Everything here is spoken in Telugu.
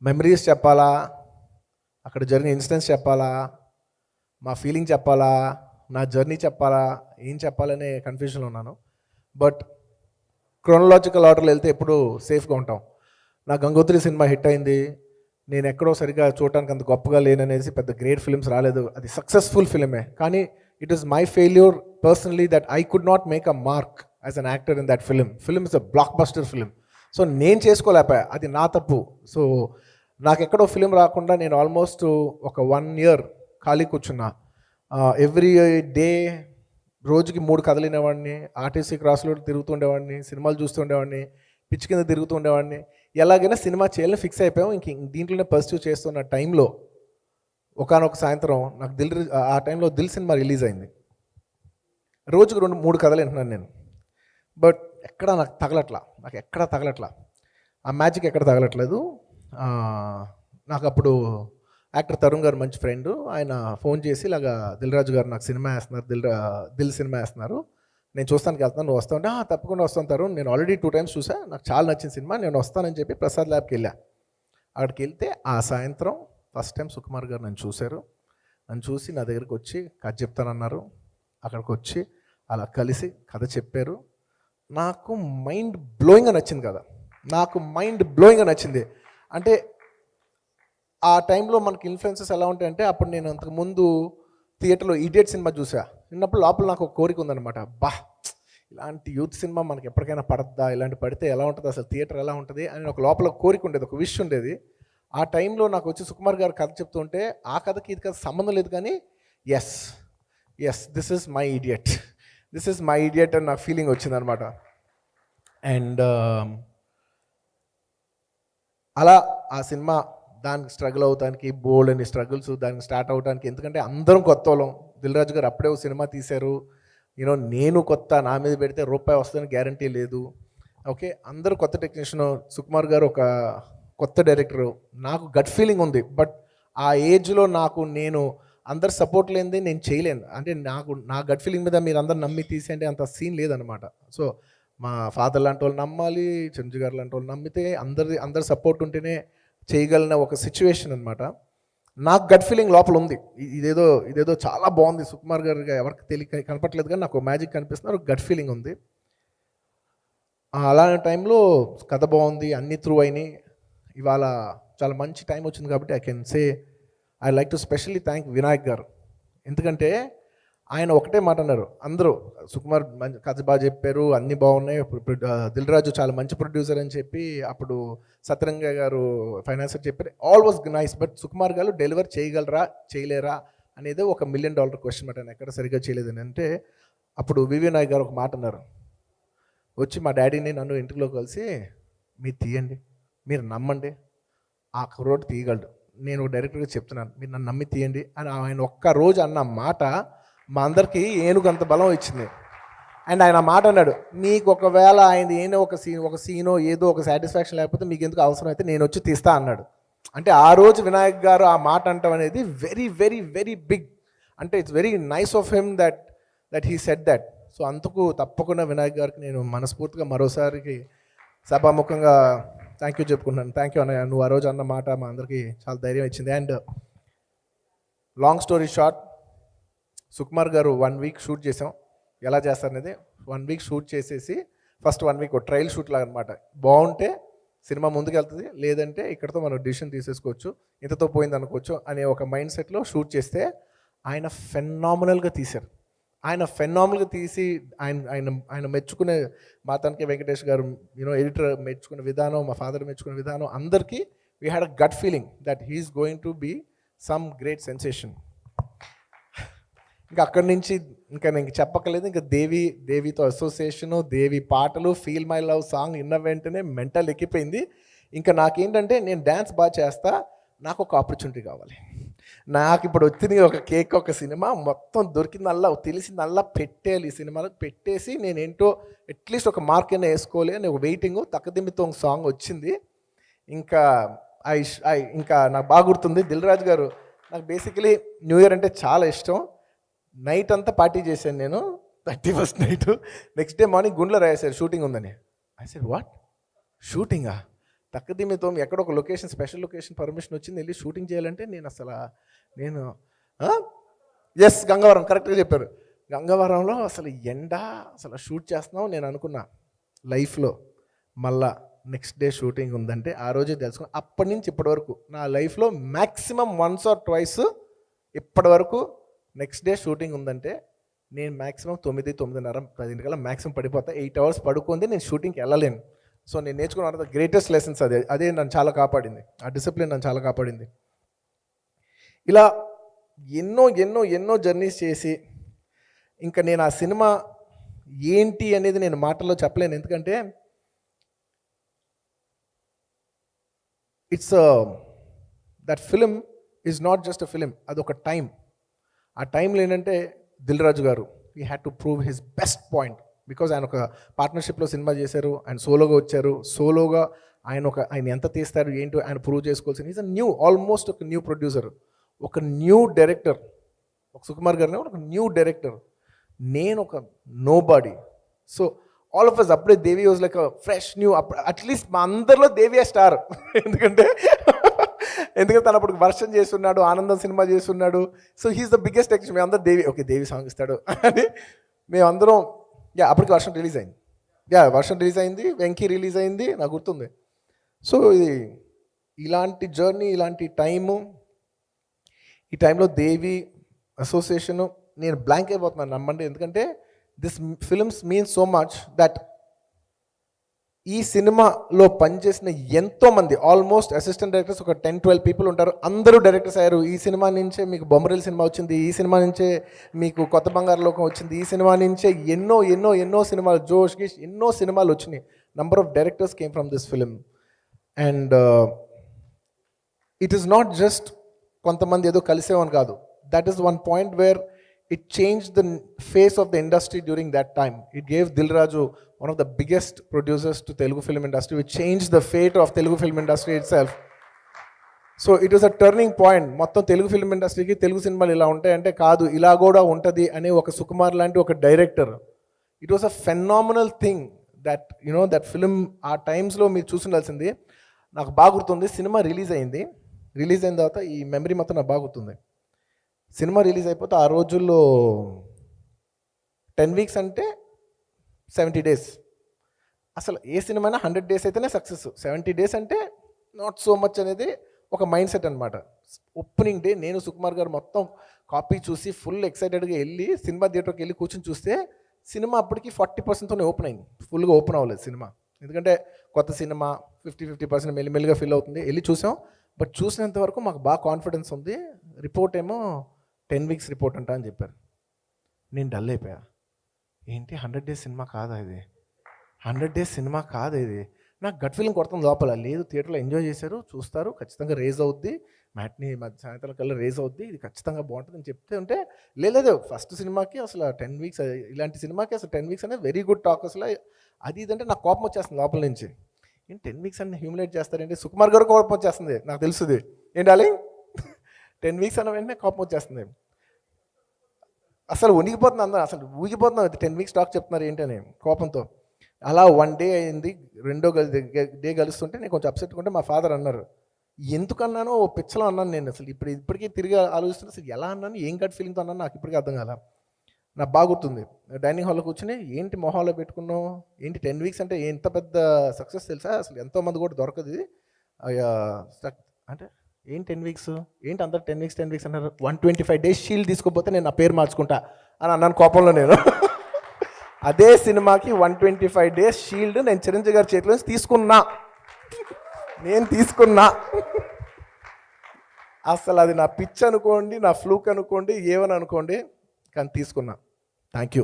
మెమరీస్ చెప్పాలా, అక్కడ జరిగిన ఇన్సిడెంట్స్ చెప్పాలా, మా ఫీలింగ్ చెప్పాలా, నా జర్నీ చెప్పాలా, ఏం చెప్పాలనే కన్ఫ్యూజన్లో ఉన్నాను. బట్ క్రోనలాజికల్ ఆర్డర్లో వెళ్తే ఎప్పుడు సేఫ్గా ఉంటాం. నా గంగోత్రి సినిమా హిట్ అయింది, నేను ఎక్కడో సరిగ్గా చూడటానికి అంత గొప్పగా లేననేసి పెద్ద గ్రేట్ ఫిల్మ్స్ రాలేదు. అది సక్సెస్ఫుల్ ఫిలిమే, కానీ it is my failure personally that I could not make a mark as an actor in that film. Film is a block buster film. So నేను చేసుకోలేకపోయా, అది నా తప్పు. సో నాకు ఎక్కడో ఫిలిం రాకుండా నేను ఆల్మోస్ట్ ఒక 1 year ఖాళీ కూర్చున్నా. ఎవ్రీ డే రోజుకి 3 కథలు వినేవాడిని, ఆర్టీసీ క్రాస్లో తిరుగుతుండేవాడిని, సినిమాలు చూస్తుండేవాడిని, పిచ్చి కింద తిరుగుతుండేవాడిని. ఎలాగైనా సినిమా చేయాలని ఫిక్స్ అయిపోయాం. ఇంక దీంట్లోనే పర్స్యూ చేస్తున్న టైంలో ఒకానొక సాయంత్రం నాకు ఆ టైంలో దిల్ సినిమా రిలీజ్ అయింది. రోజుకు 2-3 కథలు వింటున్నాను నేను. బట్ ఎక్కడా నాకు ఎక్కడా తగలట్లా, ఆ మ్యాజిక్ ఎక్కడ తగలట్లేదు. నాకు అప్పుడు యాక్టర్ తరుణ్ గారు మంచి ఫ్రెండ్, ఆయన ఫోన్ చేసి ఇలాగా దిల్ రాజు గారు నాకు సినిమా వేస్తున్నారు, దిల్ సినిమా వేస్తున్నారు, నేను చూస్తానికి వెళ్తాను, నువ్వు వస్తావు అంటే తప్పకుండా వస్తాను తరుణ్, నేను ఆల్రెడీ 2 times చూసా, నాకు చాలా నచ్చిన సినిమా, నేను వస్తానని చెప్పి ప్రసాద్ ల్యాబ్కి వెళ్ళా. అక్కడికి వెళ్తే ఆ సాయంత్రం ఫస్ట్ టైం సుకుమార్ గారు నన్ను చూశారు. నన్ను చూసి నా దగ్గరికి వచ్చి కథ చెప్తానన్నారు. అక్కడికి వచ్చి అలా కలిసి కథ చెప్పారు. నాకు మైండ్ బ్లోయింగ్గా నచ్చింది కదా, నాకు మైండ్ బ్లోయింగ్గా నచ్చింది. అంటే ఆ టైంలో మనకి ఇన్ఫ్లుయెన్సెస్ ఎలా ఉంటాయంటే, అప్పుడు నేను అంతకుముందు థియేటర్లో ఇడియట్ సినిమా చూసా. విన్నప్పుడు లోపల నాకు ఒక కోరిక ఉందన్నమాట, ఇలాంటి యూత్ సినిమా మనకి ఎప్పటికైనా పడద్దా, ఇలాంటి పడితే ఎలా ఉంటుంది, అసలు థియేటర్ ఎలా ఉంటుంది అని ఒక లోపల కోరిక ఉండేది, ఒక విష్ ఉండేది. ఆ టైంలో నాకు వచ్చి సుకుమార్ గారు కథ చెప్తుంటే ఆ కథకి ఇది కథ సంబంధం లేదు, కానీ yes this is my idiot అని నాకు ఫీలింగ్ వచ్చిందనమాట. అండ్ అలా ఆ సినిమా దానికి స్ట్రగుల్ అవడానికి బోల్డ్ అని స్ట్రగుల్స్ దానికి స్టార్ట్ అవడానికి, ఎందుకంటే అందరం కొత్త వాళ్ళం. దిల్ రాజు గారు అప్పుడే ఒక సినిమా తీశారు, నేను కొత్త, నా మీద పెడితే రూపాయి వస్తుందని గ్యారంటీ లేదు. ఓకే, అందరూ కొత్త టెక్నీషియన్, సుకుమార్ గారు ఒక కొత్త డైరెక్టరు, నాకు గట్ ఫీలింగ్ ఉంది. బట్ ఆ ఏజ్లో నేను అందరు సపోర్ట్ లేనిది నేను చేయలేను. అంటే నా గట్ ఫీలింగ్ మీద మీరు అందరు నమ్మి తీసేయండి అంత సీన్ లేదనమాట. సో మా ఫాదర్ లాంటి వాళ్ళు నమ్మాలి, చిరంజీవి గారు లాంటి వాళ్ళు నమ్మితే అందరి సపోర్ట్ ఉంటేనే చేయగలిగిన ఒక సిచ్యువేషన్ అనమాట. నాకు గట్ ఫీలింగ్ లోపల ఉంది, ఇదేదో చాలా బాగుంది, సుకుమార్ గారు ఎవరికి కనపట్లేదు కానీ నాకు మ్యాజిక్ కనిపిస్తున్నారు, గట్ ఫీలింగ్ ఉంది. అలాంటి టైంలో కథ బాగుంది, అన్ని త్రూ అయినాయి. ఇవాళ చాలా మంచి టైం వచ్చింది కాబట్టి I can say I like to specially thank Vinayak గారు. ఎందుకంటే ఆయన ఒకటే మాట అన్నారు, అందరూ సుకుమార్ కథ బాగా చెప్పారు, అన్నీ బాగున్నాయి, దిల్ రాజు చాలా మంచి ప్రొడ్యూసర్ అని చెప్పి అప్పుడు సత్యరంగ గారు ఫైనాన్సర్ చెప్పారు, all was nice. But Sukumar గారు డెలివర్ చేయగలరా చేయలేరా అనేది ఒక $1 million క్వశ్చన్ మాట. ఆయన ఎక్కడ సరిగ్గా చేయలేదని అంటే అప్పుడు వివి నాయక్ గారు ఒక మాట అన్నారు, వచ్చి మా డాడీని నన్ను ఇంటిలో కలిసి మీరు తీయండి, మీరు నమ్మండి, ఆ కుర్రోడు తీయగలడు, నేను డైరెక్టర్గా చెప్తున్నాను, మీరు నన్ను నమ్మి తీయండి అని ఆయన ఒక్కరోజు అన్న మాట మా అందరికీ ఏనుగంత బలం ఇచ్చింది. అండ్ ఆయన మాట అన్నాడు, మీకు ఒకవేళ ఆయన ఒక సీనో ఏదో ఒక సాటిస్ఫాక్షన్ లేకపోతే మీకు ఎందుకు అవసరం అయితే నేను వచ్చి తీస్తా అన్నాడు. అంటే ఆ రోజు వినాయక్ గారు ఆ మాట అంటాం అనేది వెరీ వెరీ వెరీ బిగ్. అంటే it's very nice of him that he said that. So అందుకు తప్పకుండా వినాయక్ గారికి నేను మనస్ఫూర్తిగా మరోసారికి సభాముఖంగా థ్యాంక్ యూ చెప్పుకుంటున్నాను. థ్యాంక్ యూ అన్నయ్య, నువ్వు ఆ రోజు అన్న మాట మా అందరికీ చాలా ధైర్యం ఇచ్చింది. And long story short, Sukumar గారు 1 week షూట్ చేసాం. ఎలా చేస్తారనేది 1 week షూట్ చేసేసి ఫస్ట్ 1 week ట్రయల్ షూట్ లాగా అనమాట. బాగుంటే సినిమా ముందుకు వెళ్తుంది, లేదంటే ఇక్కడతో మనం డిసిషన్ తీసేసుకోవచ్చు, ఇంతతో పోయింది అనుకోవచ్చు అనే ఒక మైండ్ సెట్లో షూట్ చేస్తే ఆయన ఫెనామినల్గా తీశారు. ఆయన ఫెనామినల్గా తీసి ఆయన మెచ్చుకునే మా తనకి వెంకటేష్ గారు ఎడిటర్ మెచ్చుకునే విధానం, మా ఫాదర్ మెచ్చుకునే విధానం, అందరికీ we had a gut feeling that he's going to be some great sensation. ఇంకా అక్కడి నుంచి ఇంకా నేను చెప్పక్కర్లేదు. ఇంకా దేవితో అసోసియేషను, దేవి పాటలు, ఫీల్ మై లవ్ సాంగ్ విన్న వెంటనే మెంటల్ ఎక్కిపోయింది. ఇంకా నాకేంటంటే నేను డ్యాన్స్ బాగా చేస్తా, నాకు ఒక ఆపర్చునిటీ కావాలి. నాకు ఇప్పుడు వచ్చింది ఒక కేక్, ఒక సినిమా మొత్తం దొరికిందల్లా తెలిసిందల్లా పెట్టేయాలి, ఈ సినిమాలకు పెట్టేసి నేను ఏంటో అట్లీస్ట్ ఒక మార్క్ అయినా వేసుకోవాలి అని ఒక వెయిటింగ్. తక్కదిమ్మితో ఒక సాంగ్ వచ్చింది. ఇంకా ఇంకా నాకు బాగా గుర్తుంది, దిల్ రాజు గారు నాకు బేసికలీ న్యూ ఇయర్ అంటే చాలా ఇష్టం. నైట్ అంతా పార్టీ చేశాను నేను, 31st night. Next day morning గుండెలో రాశారు షూటింగ్ ఉందని. ఐ సెడ్ వాట్, షూటింగా? తక్కదిమితో ఎక్కడో ఒక లొకేషన్, స్పెషల్ లొకేషన్ పర్మిషన్ వచ్చింది, వెళ్ళి షూటింగ్ చేయాలంటే నేను ఎస్ గంగవరం, కరెక్ట్గా చెప్పారు. గంగవరంలో అసలు ఎండ, అసలు షూట్ చేస్తున్నాం. నేను అనుకున్నా లైఫ్లో మళ్ళా నెక్స్ట్ డే షూటింగ్ ఉందంటే ఆ రోజే తెలుసుకున్నా. అప్పటి నుంచి ఇప్పటి వరకు నా లైఫ్లో మ్యాక్సిమం వన్స్ ఆర్ ట్వైస్ ఇప్పటి వరకు నెక్స్ట్ డే షూటింగ్ ఉందంటే నేను మ్యాక్సిమం 9:30 10 మ్యాక్సిమం పడిపోతా. 8 hours పడుకుంది నేను షూటింగ్కి వెళ్ళలేను. సో నేను నేర్చుకున్న గ్రేటెస్ట్ లెసన్స్ అదే నన్ను చాలా కాపాడింది. ఆ డిసిప్లిన్ నన్ను చాలా కాపాడింది. ఇలా ఎన్నో ఎన్నో ఎన్నో జర్నీస్ చేసి ఇంకా నేను ఆ సినిమా ఏంటి అనేది నేను మాటల్లో చెప్పలేను. ఎందుకంటే it's that film is not just a film, అదొక టైం. ఆ టైంలో ఏంటంటే దిల్ రాజు గారు he had to prove his best point. Because ఆయన ఒక పార్ట్నర్షిప్లో సినిమా చేశారు, ఆయన సోలోగా వచ్చారు. సోలోగా ఆయన ఎంత తీస్తారు ఏంటో ఆయన ప్రూవ్ చేసుకోవాల్సింది. ఈజ్ అ న్యూ, ఆల్మోస్ట్ ఒక న్యూ ప్రొడ్యూసర్, ఒక న్యూ డైరెక్టర్. ఒక సుకుమార్ గారిని ఒక న్యూ డైరెక్టర్, నేను ఒక nobody. So all of us అప్పుడే Devi was like fresh new. At least మా అందరిలో దేవియే స్టార్. ఎందుకంటే తను అప్పుడు వర్షం చేస్తున్నాడు, ఆనందం సినిమా చేస్తున్నాడు. So he's the biggest actor. మేము అందరూ దేవి సాంగ్ ఇస్తాడు అని మేమందరం. అప్పటికి వర్షం రిలీజ్ అయింది. వర్షం రిలీజ్ అయింది, వెంకీ రిలీజ్ అయింది, నాకు గుర్తుంది. సో ఇది ఇలాంటి జర్నీ, ఇలాంటి టైము, ఈ టైంలో దేవి అసోసియేషను నేను బ్లాంక్ అయిపోతున్నాను, నమ్మండి. ఎందుకంటే this films means so much that ఈ సినిమాలో పనిచేసిన ఎంతోమంది, ఆల్మోస్ట్ అసిస్టెంట్ డైరెక్టర్స్ ఒక 10-12 people ఉంటారు. అందరూ డైరెక్టర్స్ అయ్యారు. ఈ సినిమా నుంచే మీకు బొమ్మరిల్ సినిమా వచ్చింది, ఈ సినిమా నుంచే మీకు కొత్త బంగారు లోకం వచ్చింది, ఈ సినిమా నుంచే ఎన్నో ఎన్నో ఎన్నో సినిమాలు, జోష్ గీష్ ఎన్నో సినిమాలు వచ్చినాయి. Number of directors came from this film. And it is not just కొంతమంది ఏదో కలిసేవని కాదు. That is one point where it changed the face of the industry during that time. It gave Dil Raju, one of the biggest producers to Telugu film industry, which changed the fate of Telugu film industry itself. So it was a turning point. మొత్తం తెలుగు ఫిల్మ్ ఇండస్ట్రీకి తెలుగు సినిమాలు ఇలా ఉంటాయంటే కాదు, ఇలా కూడా ఉంటుంది అనే ఒక సుకుమార్ లాంటి ఒక director. It was a phenomenal thing that that film ఆ టైమ్స్లో మీరు చూసిండాల్సింది. నాకు బాగా గుర్తుంది, సినిమా రిలీజ్ అయిన తర్వాత ఈ మెమరీ మొత్తం నాకు బాగా గుర్తుంది. సినిమా రిలీజ్ అయిపోతే ఆ రోజుల్లో 10 weeks అంటే 70 days. అసలు ఏ సినిమా అయినా 100 days అయితేనే సక్సెస్, 70 days అంటే నాట్ సో మచ్ అనేది ఒక మైండ్ సెట్ అనమాట. ఓపెనింగ్ డే నేను సుకుమార్ గారు మొత్తం కాపీ చూసి ఫుల్ ఎక్సైటెడ్గా వెళ్ళి సినిమా థియేటర్కి వెళ్ళి కూర్చొని చూస్తే సినిమా అప్పటికి 40%తోనే ఓపెన్ అయింది. ఫుల్గా ఓపెన్ అవ్వలేదు సినిమా, ఎందుకంటే కొత్త సినిమా 50% మెల్లిమెల్లిగా ఫిల్ అవుతుంది. వెళ్ళి చూసాం. బట్ చూసినంత వరకు మాకు బాగా కాన్ఫిడెన్స్ ఉంది. రిపోర్ట్ ఏమో 10 weeks రిపోర్ట్ అంట అని చెప్పారు. నేను డల్ అయిపోయా. ఏంటి 100 days సినిమా కాదా ఇది, 100 days సినిమా కాదు ఇది. నాకు గట్ ఫీలింగ్ కొడుతుంది లోపల. లేదు, థియేటర్లో ఎంజాయ్ చేశారు, చూస్తారు, ఖచ్చితంగా రేజ్ అవుద్ది, మ్యాట్ని సాయంత్రం కల్లా రేజ్ అవుద్ది, ఇది ఖచ్చితంగా బాగుంటుంది అని చెప్తే ఉంటే లేదు ఫస్ట్ సినిమాకి అసలు 10 weeks, ఇలాంటి సినిమాకి అసలు 10 weeks అనేది వెరీ గుడ్ టాక్. అసలు అది ఇదంటే నాకు కోపం వచ్చేస్తుంది లోపల నుంచి. ఏంటి 10 weeks అని హ్యూమిలేట్ చేస్తారంటే సుకుమార్ గారు కోపం వచ్చేస్తుంది, నాకు తెలుసుది. ఏంటాలి 10 weeks అన్న వెంటనే కోపం వచ్చేస్తుంది. అసలు వణిగిపోతుంది, అందరూ అసలు ఊగిపోతున్నాం. 10 weeks టాక్ చెప్తున్నారు ఏంటని కోపంతో. అలా 1 day అయింది. 2వ day కలుస్తుంటే నేను కొంచెం అప్సెట్ ఉంటే మా ఫాదర్ అన్నారు, ఎందుకన్నానో ఓ పిచ్చలో అన్నాను నేను. అసలు ఇప్పటికీ తిరిగి ఆలోచిస్తున్నా అసలు ఎలా అన్నాను, ఏం గట్ ఫీలింగ్తో అన్నాను నాకు ఇప్పటికీ అర్థం కాల. నాకు బాగా గుర్తుంది, డైనింగ్ హాల్లో కూర్చొని ఏంటి మొహాల్లో పెట్టుకున్నావు, ఏంటి 10 weeks అంటే ఎంత పెద్ద సక్సెస్ తెలుసా, అసలు ఎంతోమంది కూడా దొరకదు ఇది అంటే ఏంటి 10 weeks, ఏంటి అందరు 10 weeks అన్నారు. 125 days షీల్డ్ తీసుకోపోతే నేను నా పేరు మార్చుకుంటా అని అన్నాను కోపంలో నేను. అదే సినిమాకి 125 days షీల్డ్ నేను చిరంజీవి గారి చేతిలో నుంచి తీసుకున్నా. అసలు అది నా పిచ్ అనుకోండి, నా ఫ్లూక్ అనుకోండి, ఏమని అనుకోండి, కానీ తీసుకున్నా. Thank you.